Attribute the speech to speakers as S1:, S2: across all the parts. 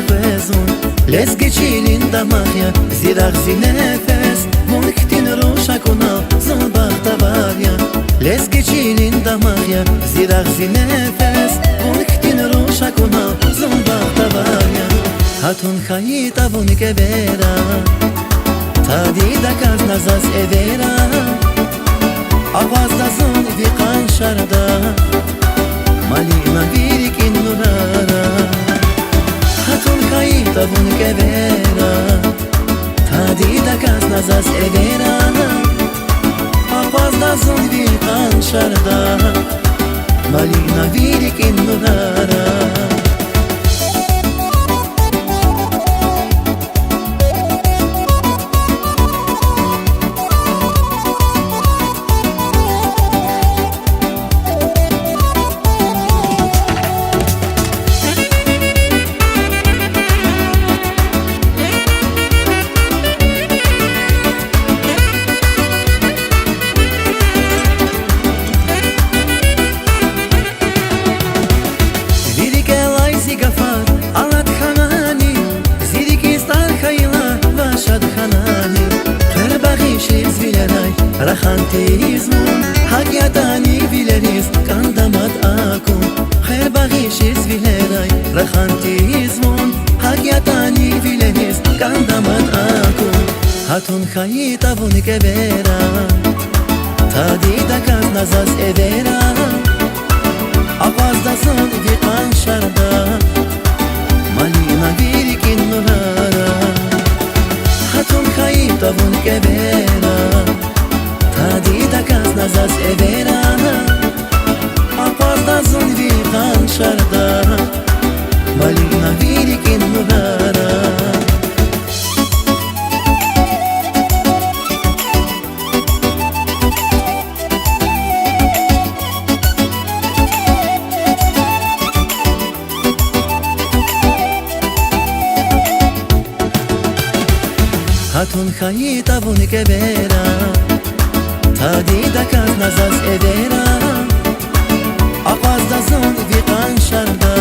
S1: văzun Lesgeci linda mahia Zirach zinefes Munctin roșa cu nau Zâmbach tavaria Lesgeci linda mahia Zirach zinefes Munctin roșa cu nau Zâmbach tavaria Hatun chait avun kevera Tadi da kaz nazas evera Avaz da zon viqan sharda Malina virik in nurara Hatun chait avun kevera Tadi da kaz nazas evera Avaz da zon viqan sharda Malina virik in nurara Rahanteizmun Hagyadani vileriz Kandamat akun Khair baghishiz vileray Rahanteizmun Hagyadani vileriz Kandamat akun Hatun chait avun kevera Tadi da kaz nazas evera Avaz da zon viqan sharda Malina virikin nurara Hatun chait avun kevera Tadi da kaz nazas evera Apaz da zon viqan sharda Malina virikin nurara Hatun chait avun kevera Tadi da kaz nazas evera Apaz da zon viqan sharda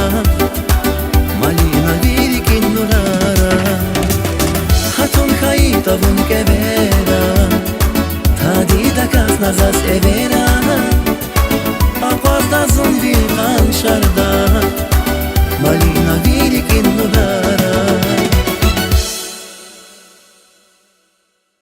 S1: Malina virikin nurara Hatun chait avun kevera Tadi da kaz nazas evera